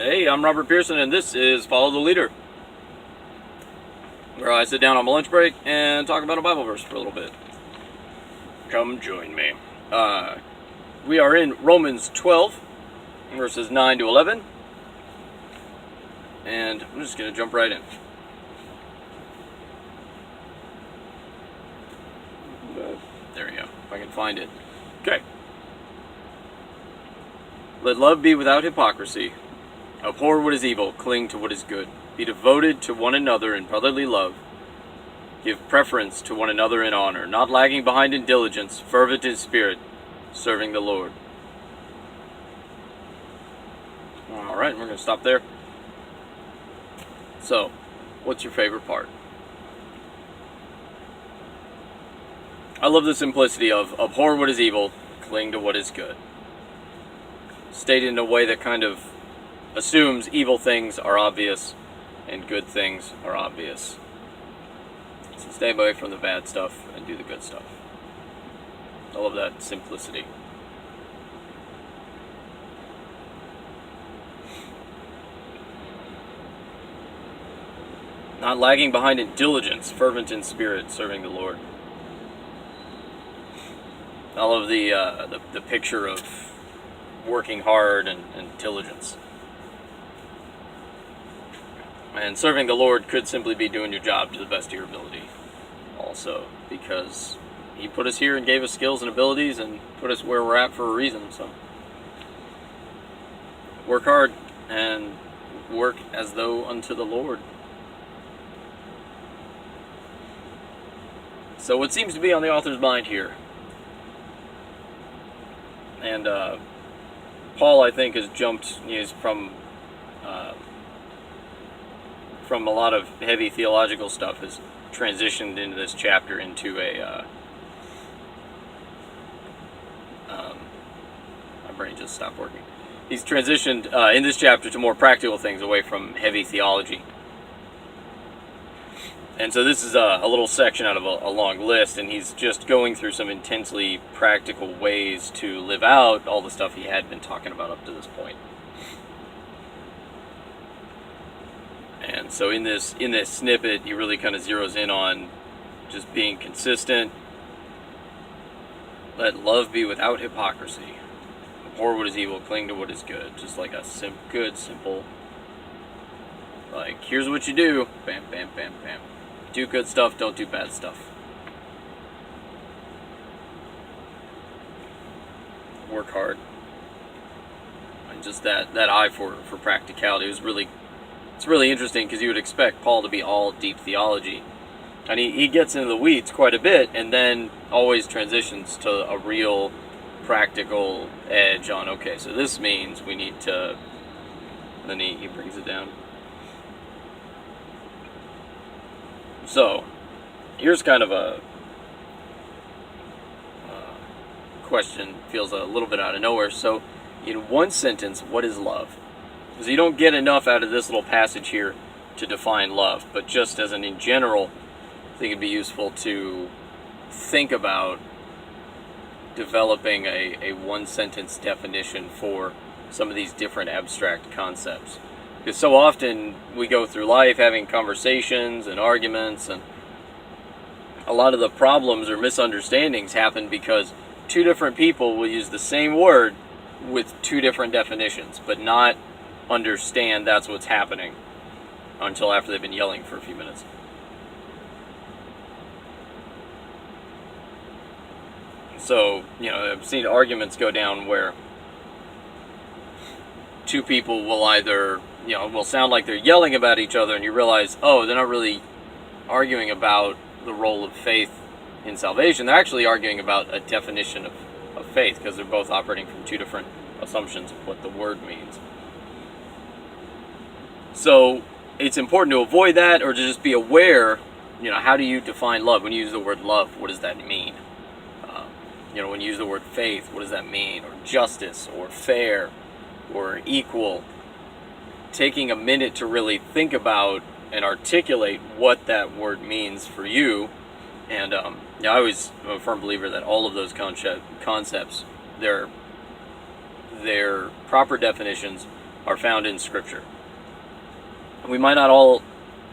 Hey, I'm Robert Pearson, and this is Follow the Leader, where I sit down on my lunch break and talk about a Bible verse for a little bit. Come join me. We are in Romans 12, verses 9 to 11, and I'm just going to jump right in. There we go, if I can find it. Okay. Let love be without hypocrisy. Abhor what is evil, cling to what is good. Be devoted to one another in brotherly love. Give preference to one another in honor, not lagging behind in diligence, fervent in spirit, serving the Lord. Alright, we're going to stop there. So, what's your favorite part? I love the simplicity of abhor what is evil, cling to what is good. Stated in a way that kind of assumes evil things are obvious and good things are obvious. So stay away from the bad stuff and do the good stuff. I love that simplicity. Not lagging behind in diligence, fervent in spirit, serving the Lord. I love the picture of working hard and diligence. And serving the Lord could simply be doing your job to the best of your ability also, because He put us here and gave us skills and abilities and put us where we're at for a reason. So work hard and work as though unto the Lord. So what seems to be on the author's mind here, and Paul, I think, has jumped from a lot of heavy theological stuff, has transitioned into this chapter into a my brain just stopped working. He's transitioned in this chapter to more practical things, away from heavy theology. And so this is a little section out of a long list, and he's just going through some intensely practical ways to live out all the stuff he had been talking about up to this point. And so in this snippet, he really kind of zeroes in on just being consistent. Let love be without hypocrisy. Abhor what is evil, cling to what is good. Just like a good, simple, like, here's what you do. Bam, bam, bam, bam. Do good stuff, don't do bad stuff. Work hard. And just that eye for practicality was really... It's really interesting, because you would expect Paul to be all deep theology. And he gets into the weeds quite a bit, and then always transitions to a real practical edge on, okay, so this means we need to... Then he brings it down. So, here's kind of a question, feels a little bit out of nowhere. So, in one sentence, what is love? Because you don't get enough out of this little passage here to define love, but just as in general, I think it'd be useful to think about developing a one-sentence definition for some of these different abstract concepts. Because so often we go through life having conversations and arguments, and a lot of the problems or misunderstandings happen because two different people will use the same word with two different definitions, but not understand that's what's happening until after they've been yelling for a few minutes. So, I've seen arguments go down where two people will either, will sound like they're yelling about each other, and you realize, oh, they're not really arguing about the role of faith in salvation. They're actually arguing about a definition of faith, because they're both operating from two different assumptions of what the word means. So it's important to avoid that, or to just be aware, how do you define love? When you use the word love, what does that mean? When you use the word faith, what does that mean? Or justice, or fair, or equal. Taking a minute to really think about and articulate what that word means for you. And I always am a firm believer that all of those concepts, their proper definitions are found in Scripture. We might not all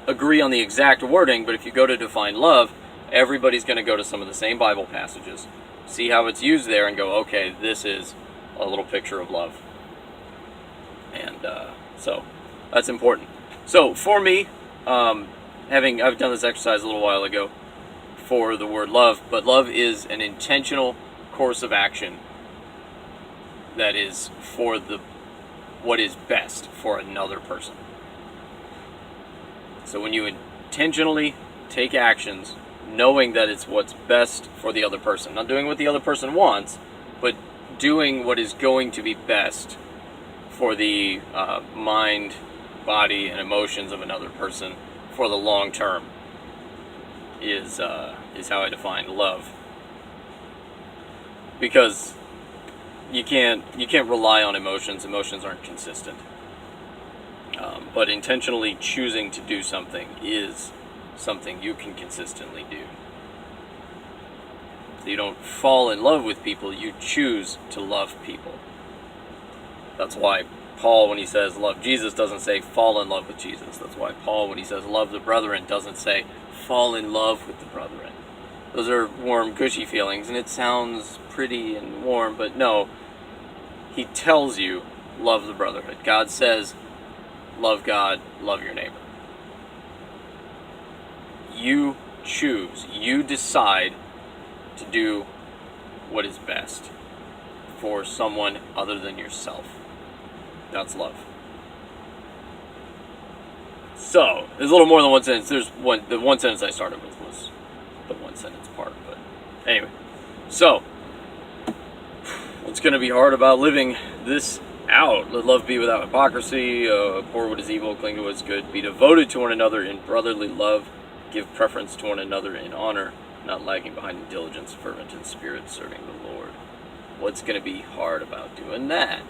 agree on the exact wording, but if you go to define love, everybody's going to go to some of the same Bible passages, see how it's used there, and go, okay, this is a little picture of love. And so that's important. So for me, I've done this exercise a little while ago for the word love, but love is an intentional course of action that is for what is best for another person. So when you intentionally take actions knowing that it's what's best for the other person, not doing what the other person wants, but doing what is going to be best for the mind, body, and emotions of another person for the long term, is how I define love. Because you can't rely on emotions. Emotions aren't consistent. But intentionally choosing to do something is something you can consistently do. So you don't fall in love with people, you choose to love people. That's why Paul, when he says love Jesus, doesn't say fall in love with Jesus. That's why Paul, when he says love the brethren, doesn't say fall in love with the brethren. Those are warm, gushy feelings, and it sounds pretty and warm, but no. He tells you, love the brotherhood. God says, love God, love your neighbor. You choose, you decide to do what is best for someone other than yourself. That's love. So, there's a little more than one sentence. The one sentence I started with was the one sentence part, but anyway. So, what's going to be hard about living this out? Let love be without hypocrisy, abhor what is evil, cling to what is good, be devoted to one another in brotherly love, give preference to one another in honor, not lagging behind in diligence, fervent in spirit, serving the Lord. What's going to be hard about doing that?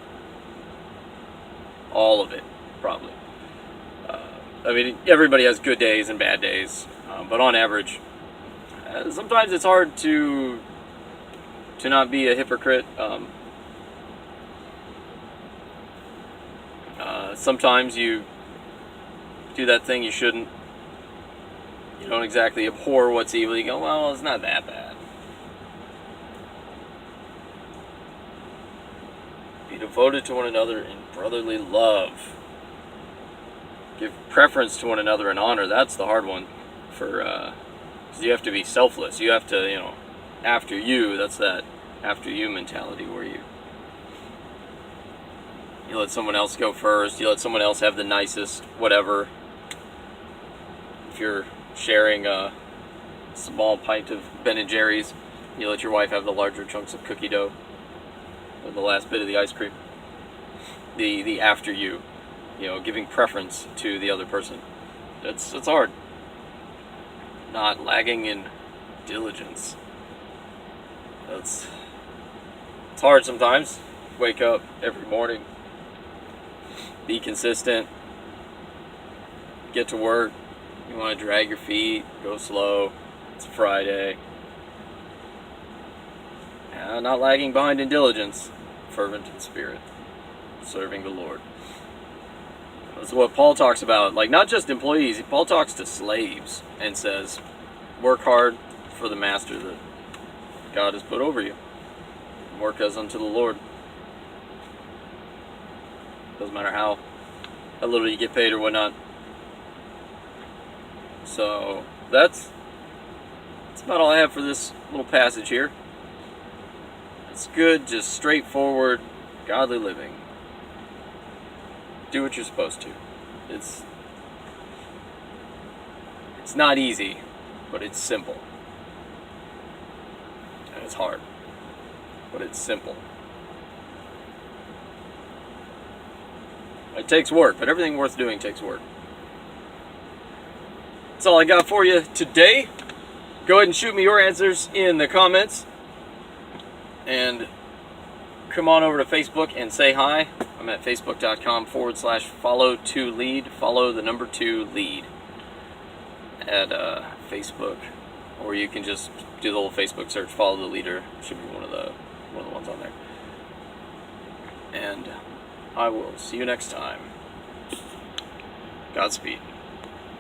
All of it, probably. I mean, everybody has good days and bad days, but on average, sometimes it's hard to not be a hypocrite. Sometimes you do that thing you shouldn't. You don't exactly abhor what's evil. You go, well, it's not that bad. Be devoted to one another in brotherly love. Give preference to one another in honor. That's the hard one. Because you have to be selfless. You have to, after you, that's that after you mentality where you let someone else go first. You let someone else have the nicest whatever. If you're sharing a small pint of Ben & Jerry's, you let your wife have the larger chunks of cookie dough or the last bit of the ice cream. The after you, giving preference to the other person. It's hard. Not lagging in diligence. It's hard sometimes. Wake up every morning. Be consistent. Get to work. You want to drag your feet. Go slow. It's Friday. Not lagging behind in diligence. Fervent in spirit. Serving the Lord. That's what Paul talks about. Like, not just employees. Paul talks to slaves and says, work hard for the master that God has put over you. Work as unto the Lord. Doesn't matter how little you get paid or whatnot. So that's about all I have for this little passage here. It's good, just straightforward, godly living. Do what you're supposed to. It's not easy, but it's simple. And it's hard, but it's simple. It takes work, but everything worth doing takes work. That's all I got for you today. Go ahead and shoot me your answers in the comments. And come on over to Facebook and say hi. I'm at facebook.com/follow2lead. Follow the number 2 lead at Facebook. Or you can just do the little Facebook search, follow the leader. Should be one of the ones on there. And I will see you next time. Godspeed.